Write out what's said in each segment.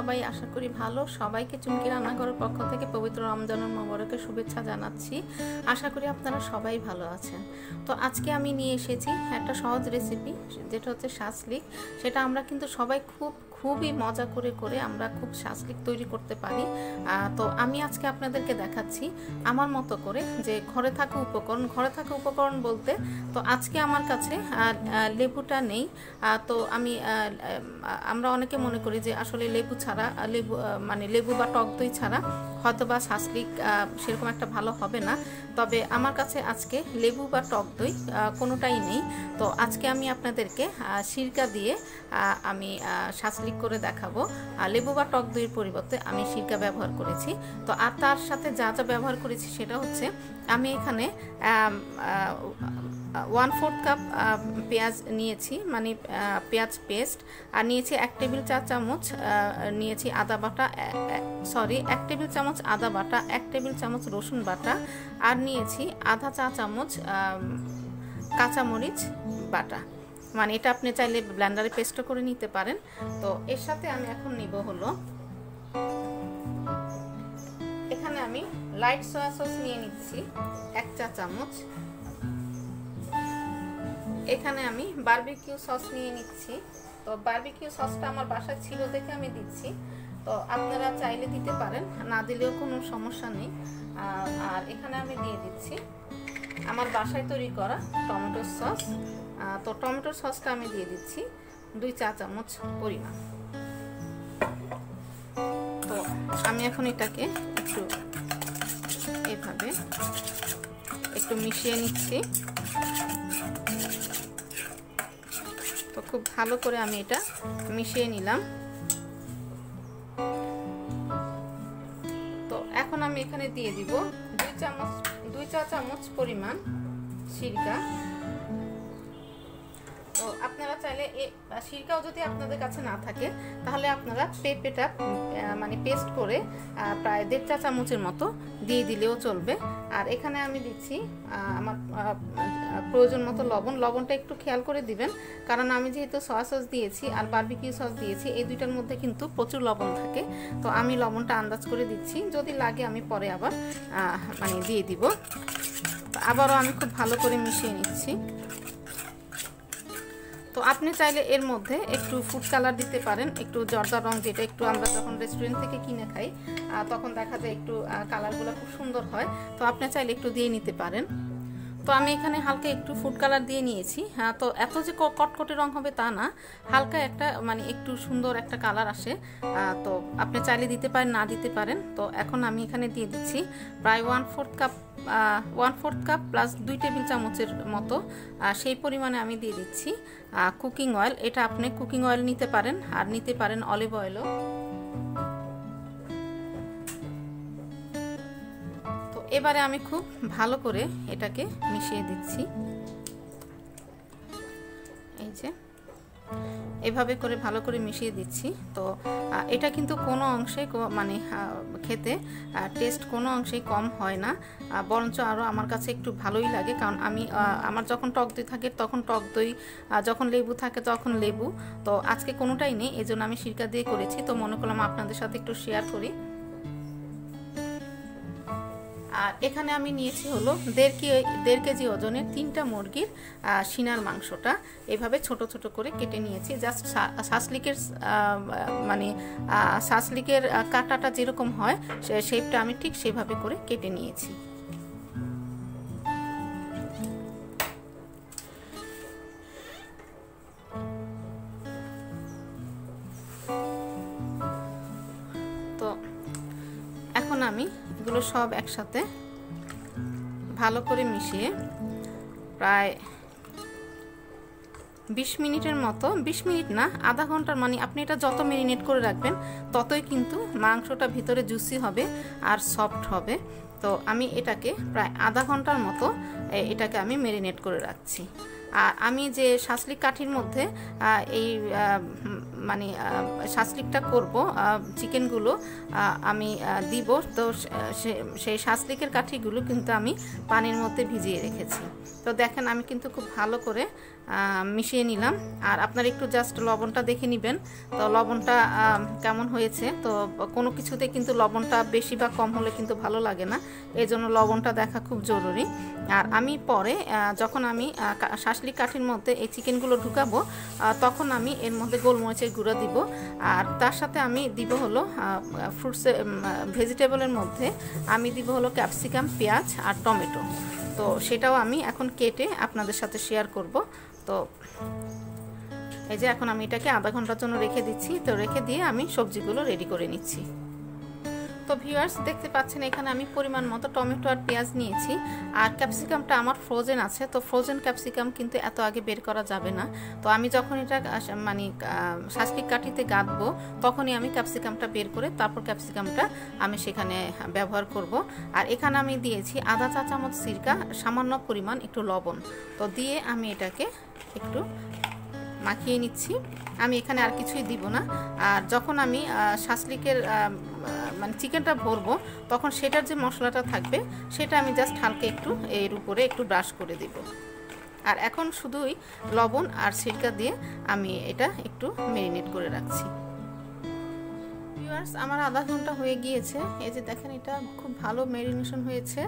সবাই? আশা করি ভালো। সবাইকে চুমকি রান্নাঘরের পক্ষ থেকে পবিত্র রমজানুল মোবারকের শুভেচ্ছা জানাচ্ছি। আশা করি আপনারা সবাই ভালো আছেন। তো আজকে আমি নিয়ে এসেছি একটা সহজ রেসিপি, যেটা হচ্ছে শাসলিক। সেটা আমরা কিন্তু সবাই খুবই মজা করে আমরা খুব শাসলিক তৈরি করতে পারি। তো আমি আজকে আপনাদেরকে দেখাচ্ছি আমার মতো করে যে ঘরে থাকা উপকরণ বলতে, তো আজকে আমার কাছে লেবুটা নেই। তো আমরা অনেকে মনে করি যে আসলে লেবু ছাড়া লেবু বা টক দই ছাড়া হয়তো বা শাসলিক সেরকম একটা ভালো হবে না। তবে আমার কাছে আজকে লেবু বা টক দই কোনোটাই নেই। তো আজকে আমি আপনাদেরকে সিরকা দিয়ে আমি শাসলিক করে দেখাবো। লেবু বা টক দইয়ের পরিবর্তে আমি সিরকা ব্যবহার করেছি। তো আর তার সাথে যা ব্যবহার করেছি সেটা হচ্ছে, আমি এখানে 1/4 কাপ পেঁয়াজ নিয়েছি, মানে পেঁয়াজ পেস্ট, আর নিয়েছি 1 টেবিল চা চামচ নিয়েছি আদা বাটা, 1 টেবিল চামচ আদা বাটা, 1 টেবিল চামচ রসুন বাটা, আর নিয়েছি আধা চা চামচ কাঁচামরিচ বাটা। মানে এটা আপনি চাইলে ব্লেন্ডারে পেস্টও করে নিতে পারেন। তো এর সাথে আমি এখন নিব হলো, এখানে আমি লাইট সয়া সস নিয়ে নিচ্ছি 1 চা চামচ। এখানে আমি বারবিকিউ সস নিয়ে নিচ্ছি। তো বারবিকিউ সসটা আমার বাসায় ছিল দেখে আমি দিচ্ছি। তো আপনারা চাইলে দিতে পারেন, না দিলেও কোনো সমস্যা নেই। আর এখানে আমি দিয়ে দিচ্ছি আমার বাসায় তৈরি করা টমেটো সস। তো টমেটো সসটা আমি দিয়ে দিচ্ছি 2 চা চামচ পরিমাণ। তো আমি এখন এটাকে এভাবে একটু মিশিয়ে নিচ্ছি। তো খুব ভালো করে আমি এটা মিশিয়ে নিলাম। তো এখন আমি এখানে দিয়ে দিব 2 চা চামচ পরিমাণ সিরকা। তো আপনারা চাইলে সিরকাও যদি আপনাদের কাছে না থাকে, তাহলে আপনারা পেঁপেটা মানে পেস্ট করে প্রায় 1.5 চা চামচের মতো দিয়ে দিলেও চলবে। আর এখানে আমি দিচ্ছি আমার প্রয়োজন মতো লবণটা একটু খেয়াল করে দিবেন, কারণ আমি যেহেতু সয়া সস দিয়েছি আর বারবিকিউ সস দিয়েছি, এই দুইটার মধ্যে কিন্তু প্রচুর লবণ থাকে। তো আমি লবণটা আন্দাজ করে দিচ্ছি, যদি লাগে আমি পরে আবার দিয়ে দিব। আবারও আমি খুব ভালো করে মিশিয়ে নিচ্ছি। তো আপনি চাইলে এর মধ্যে একটু ফুড কালার দিতে পারেন, একটু জর্দা রং, যেটা একটু আমরা যখন রেস্টুরেন্ট থেকে কিনে খাই তখন দেখা যায় একটু কালারগুলো খুব সুন্দর হয়। তো আপনি চাইলে একটু দিয়ে নিতে পারেন। তো আমি এখানে হালকা একটু ফুড কালার দিয়ে নিয়েছি। তো এত যে কটকটে রং হবে তা না, হালকা একটা একটু সুন্দর একটা কালার আসে। তো আপনি চাইলে দিতে পারেন, না দিতে পারেন। তো এখন আমি এখানে দিয়ে দিচ্ছি প্রায় 1/4 কাপ প্লাস 2 টেবিল চামচের মতো সেই পরিমাণে আমি দিয়ে দিচ্ছি কুকিং অয়েল। এটা আপনি কুকিং অয়েল নিতে পারেন, আর নিতে পারেন অলিভ অয়েলও। এবারে আমি খুব ভালো করে এটাকে মিশিয়ে দিচ্ছি। এই যে এভাবে করে ভালো করে মিশিয়ে দিচ্ছি। তো এটা কিন্তু কোনো অংশে খেতে টেস্ট কোনো অংশেই কম হয় না, বরঞ্চ আরও আমার কাছে একটু ভালোই লাগে। কারণ আমার যখন টক দই থাকে তখন টক দই, যখন লেবু থাকে তখন লেবু। তো আজকে কোনোটাই নেই, এজন্য আমি সিরকা দিয়ে করেছি। তো মনে করলাম আপনাদের সাথে একটু শেয়ার করি। আর এখানে আমি নিয়েছি হলো 1.5 কেজি ওজনের 3টা মুরগির সিনার মাংসটা এভাবে ছোট ছোট করে কেটে নিয়েছি। জাস্ট শাসলিকের কাটাটা যেরকম হয় শেপটা আমি ঠিক সেভাবে করে কেটে নিয়েছি। তো এখন আমি এগুলো সব একসাথে ভালো করে মিশিয়ে প্রায় 20 মিনিটের মতো, 20 মিনিট না, আধা ঘন্টার, আপনি এটা যত ম্যারিনেট করে রাখবেন ততই কিন্তু মাংসটা ভিতরে জুসি হবে আর সফট হবে। তো আমি এটাকে প্রায় আধা ঘন্টার মতো এটাকে আমি ম্যারিনেট করে রাখছি। আর আমি যে শাসলিক কাঠির মধ্যে এই মানে শাসলিকটা করব, চিকেনগুলো আমি দিব, তো সেই শাসলিকের কাঠিগুলো কিন্তু আমি পানির মধ্যে ভিজিয়ে রেখেছি। তো দেখেন আমি কিন্তু খুব ভালো করে মিশিয়ে নিলাম। আর আপনারা একটু জাস্ট লবণটা দেখে নেবেন, তো লবণটা কেমন হয়েছে। তো কোনো কিছুতে কিন্তু লবণটা বেশি বা কম হলে কিন্তু ভালো লাগে না, এই জন্য লবণটা দেখা খুব জরুরি। আর আমি পরে যখন আমি শাসলিক কাঠির মধ্যে এই চিকেনগুলো ঢুকাবো, তখন আমি এর মধ্যে গোলমরিচের গুঁড়ো দিব। আর তার সাথে আমি দিব হলো ভেজিটেবলের মধ্যে আমি দিব হলো ক্যাপসিকাম, পেঁয়াজ আর টমেটো। তো সেটাও আমি এখন কেটে আপনাদের সাথে শেয়ার করব। তো এই যে এখন আমি এটাকে আধা ঘন্টার জন্য রেখে দিচ্ছি। তো রেখে দিয়ে আমি সবজিগুলো রেডি করে নিচ্ছি। তো ভিউয়ার্স দেখতে পাচ্ছেন এখানে আমি পরিমাণ মতো টমেটো আর পেঁয়াজ নিয়েছি। আর ক্যাপসিকামটা আমার ফ্রোজেন আছে, তো ফ্রোজেন ক্যাপসিকাম কিন্তু এত আগে বের করা যাবে না। তো আমি যখন এটা মানে শাসলিক কাঠিতে গাঁথবো, তখনই আমি ক্যাপসিকামটা বের করে তারপর ক্যাপসিকামটা আমি সেখানে ব্যবহার করব। আর এখানে আমি দিয়েছি আধা চা চামচ সিরকা, সামান্য পরিমাণ একটু লবণ। তো দিয়ে আমি এটাকে একটু মাখিয়ে নিচ্ছি। আমি এখানে আর কিছুই দিব না। আর যখন আমি শাসলিকের মানে চিকেনটা ভরবো, তখন সেটার যে মশলাটা থাকবে সেটা আমি জাস্ট হালকা একটু এর উপরে একটু ব্রাশ করে দিব। আর এখন শুধুই লবণ আর সিরকা দিয়ে আমি এটা একটু ম্যারিনেট করে রাখছি। ভিউয়ার্স আমার আধা ঘন্টা হয়ে গিয়েছে। এই যে দেখেন এটা খুব ভালো ম্যারিনেশন হয়েছে।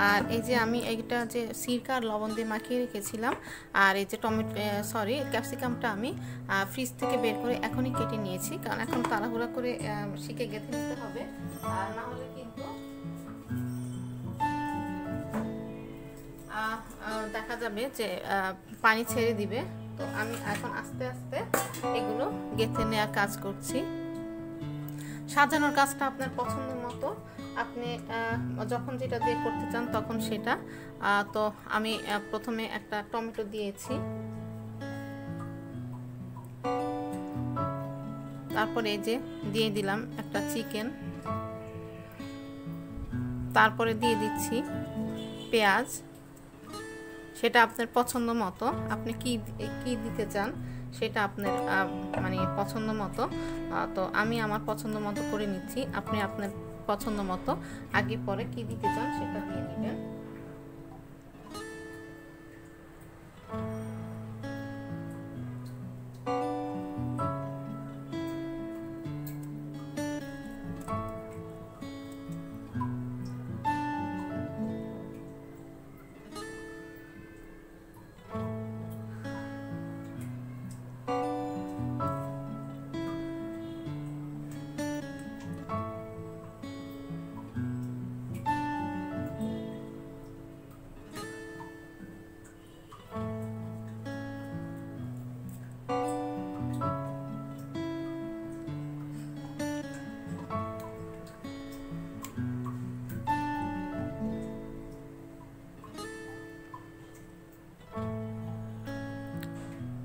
আর এই যে আমি এইটা যে সিরকা আর লবণ দিয়ে মাখিয়ে রেখেছিলাম, আর এই যে ক্যাপসিকামটা আমি ফ্রিজ থেকে বের করে এখনই কেটে নিয়েছি, কারণ এখন তাড়াহুড়া করে শিকে গেঁথে নিতে হবে, আর না হলে কিন্তু দেখা যাবে যে পানি ছেড়ে দিবে। তো আমি এখন আস্তে আস্তে এগুলো গেঁথে নেওয়ার কাজ করছি। সাজানোর কাজটা আপনার পছন্দ মতো, আপনি যখন যেটা দিয়ে করতে চান তখন সেটা। তো আমি প্রথমে একটা টমেটো দিয়েছি, তারপরে এই যে দিয়ে দিলাম একটা চিকেন, তারপরে দিয়ে দিচ্ছি পেঁয়াজ, সেটা আপনার পছন্দ মতো, আপনি কি দিতে চান সেটা আপনার মানে পছন্দ মতো। তো আমি আমার পছন্দ মতো করে নিচ্ছি, আপনি আপনার পছন্দ মতো আগে পরে কি দিতে চান সেটা দিয়ে দিবেন।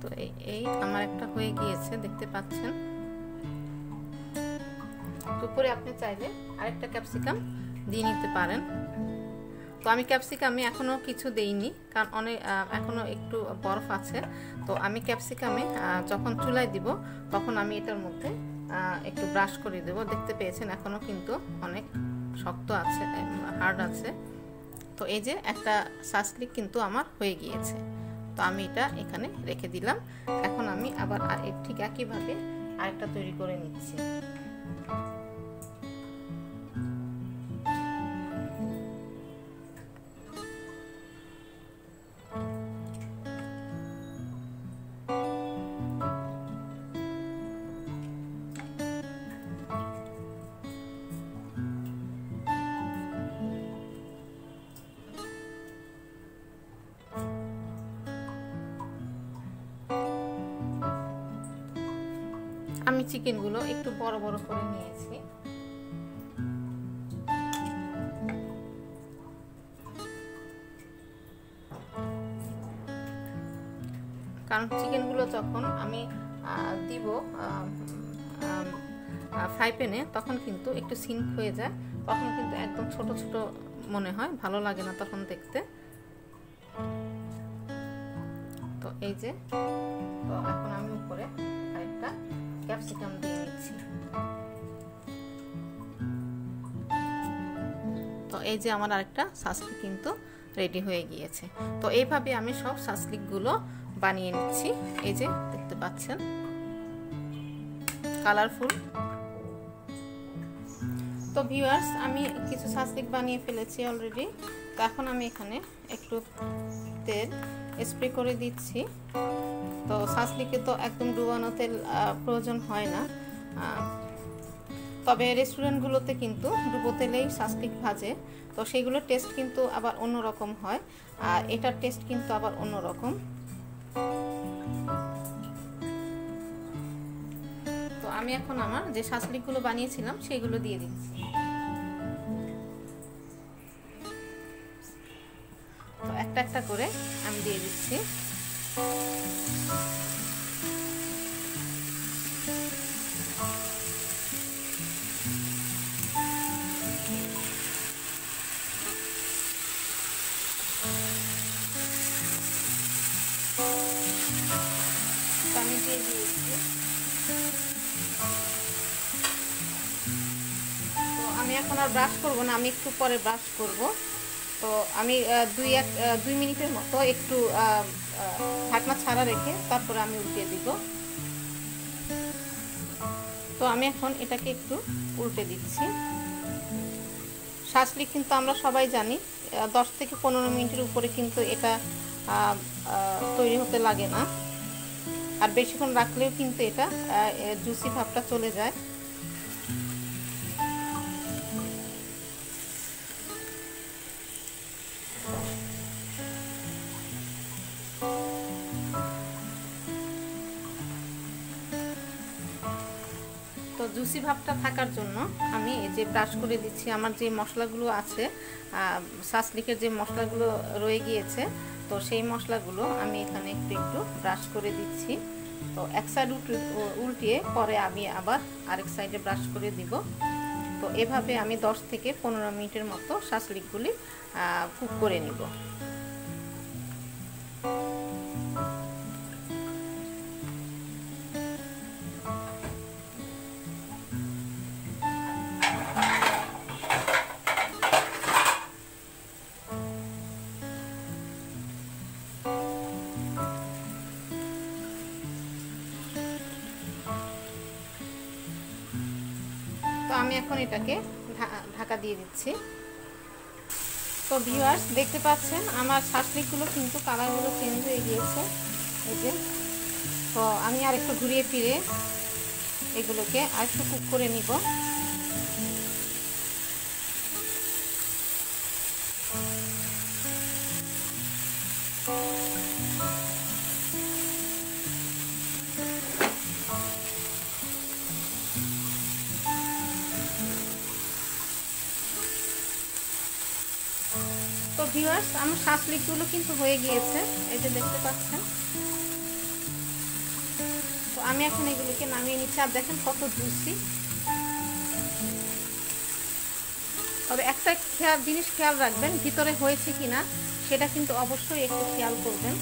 তো এই আমার একটা হয়ে গিয়েছে, দেখতে পাচ্ছেন। উপরে আপনি চাইলে আরেকটা ক্যাপসিকাম দিয়ে নিতে পারেন। তো আমি ক্যাপসিকামে এখনো কিছু দেইনি, কারণ এখনো একটু বরফ আছে। তো আমি ক্যাপসিকামে যখন চুলায় দিব তখন আমি এটার মধ্যে একটু ব্রাশ করে দেব। দেখতে পেয়েছেন এখনো কিন্তু অনেক শক্ত আছে, হার্ড আছে। তো এই যে একটা শাসলিক কিন্তু আমার হয়ে গিয়েছে। তো আমি এটা এখানে রেখে দিলাম। এখন আমি আবার ঠিক একইভাবে আরেকটা তৈরি করে নিচ্ছি। আমি চিকেনগুলো একটু বড় বড় করে নিয়েছি। কারণ চিকেনগুলো যখন আমি দিব ফ্রাই প্যানে, তখন কিন্তু একটু সিঙ্ক হয়ে যায়, তখন কিন্তু একদম ছোট ছোট মনে হয়, ভালো লাগে না তখন দেখতে। তো এই যে, তো এখন আমি উপরে আরেকটা ক্যাপসিকাম দিয়ে নিচ্ছি। তো এই যে আমার আরেকটা সাসলিক কিন্তু রেডি হয়ে গিয়েছে। তো এইভাবে আমি সব সাসলিকগুলো বানিয়ে নিচ্ছি। এই যে দেখতে পাচ্ছেন কালারফুল। তো ভিউয়ার্স, আমি কিছু সাসলিক বানিয়ে ফেলেছি অলরেডি। তো এখন আমি এখানে একটু তেল স্প্রে করে দিচ্ছি। তো সাসলিকে তো একদম ডুবানো তেল প্রয়োজন হয় না, তবে রেস্টুরেন্টগুলোতে কিন্তু ডুবো তেলেই সাসলিক ভাজে। তো সেগুলোর টেস্ট কিন্তু আবার অন্যরকম হয়, আর এটার টেস্ট কিন্তু আবার অন্যরকম। তো আমি এখন আমার যে সাসলিকগুলো বানিয়েছিলাম সেগুলো দিয়ে দিচ্ছি। তো একটা একটা করে আমি দিয়ে দিচ্ছি। আমি দিয়ে দিয়েছি। তো আমি এখন আর ব্রাশ করব না, আমি একটু পরে ব্রাশ করব। তো আমি 2 মিনিটের মতো একটু ঢাকনা ছাড়া রেখে তারপরে আমি উল্টে দিব। তো আমি এখন এটাকে একটু উল্টে দিচ্ছি। সাসলিক কিন্তু আমরা সবাই জানি 10 থেকে 15 মিনিটের উপরে কিন্তু এটা তৈরি হতে লাগে না, আর বেশিক্ষণ রাখলেও কিন্তু এটা জুসি ভাবটা চলে যায়। তো জুসি ভাবটা থাকার জন্য আমি এই যে ব্রাশ করে দিচ্ছি। আমার যে মশলাগুলো আছে, সাসলিকের যে মশলাগুলো রয়ে গিয়েছে, তো সেই মশলাগুলো আমি এখানে একটু একটু ব্রাশ করে দিচ্ছি। তো এক সাইড উল্টিয়ে পরে আমি আবার আরেক সাইডে ব্রাশ করে দিব। তো এভাবে আমি 10 থেকে 15 মিনিটের মতো সাসলিকগুলি কুক করে নিব। তো আমি এখন এটাকে ঢাকা দিয়ে দিচ্ছি। তো ভিউয়ার্স, দেখতে পাচ্ছেন আমার সাসলিকগুলো কিন্তু কালারগুলো চেঞ্জ হয়ে গিয়েছে, এই যে। তো আমি আর একটু ঘুরিয়ে ফিরে এগুলোকে আর একটু কুক করে নিব। তো ভিউয়ার্স, আমার সাসলিকগুলো কিন্তু হয়ে গিয়েছে, এই যে দেখতে পাচ্ছেন। তো আমি এখন এগুলোকে নামিয়ে নিচ্ছি। আর দেখেন কত জুসি। তবে একটা জিনিস খেয়াল রাখবেন, ভিতরে হয়েছে কিনা সেটা কিন্তু অবশ্যই একটু খেয়াল করবেন।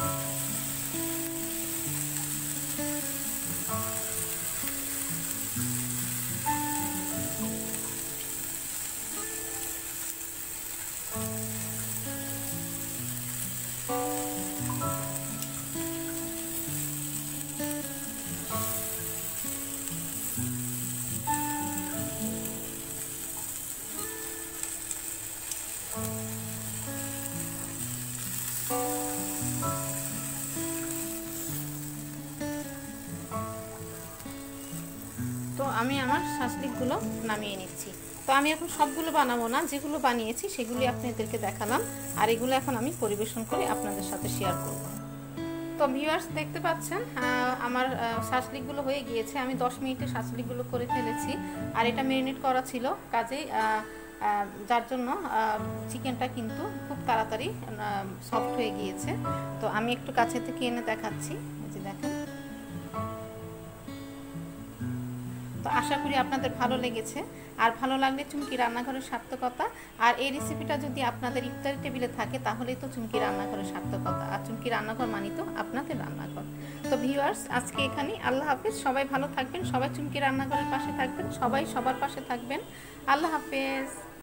তো আমি আমার সাসলিকগুলো নামিয়ে নিচ্ছি। তো আমি এখন সবগুলো বানাবো না, যেগুলো বানিয়েছি সেগুলি আপনাদেরকে দেখালাম, আর এগুলো এখন আমি পরিবেশন করে আপনাদের সাথে শেয়ার করব। তো ভিউয়ার্স, দেখতে পাচ্ছেন আমার সাসলিকগুলো হয়ে গিয়েছে। আমি 10 মিনিটে সাসলিকগুলো করে ফেলেছি, আর এটা ম্যারিনেট করা ছিল, কাজেই যার জন্য চিকেনটা কিন্তু খুব তাড়াতাড়ি সফট হয়ে গিয়েছে। তো আমি একটু কাছে থেকে এনে দেখাচ্ছি, এই যে দেখেন। তো তো আশা করি আপনাদের ভালো লেগেছে। আর ভালো লাগলে চুমকি রান্নাঘরের সার্থকতা। আর এই রেসিপিটা যদি আপনাদের ইফতারি টেবিলে থাকে তাহলেই তো চুমকি রান্নাঘরের সার্থকতা। আর চুমকি রান্নাঘর মানি তো আপনাদের রান্নাঘর। তো ভিউয়ার্স, আজকে এখানেই। আল্লাহ হাফেজ। সবাই ভালো থাকবেন, সবাই চুমকি রান্নাঘরের পাশে থাকবেন, সবাই সবার পাশে থাকবেন। আল্লাহ হাফেজ।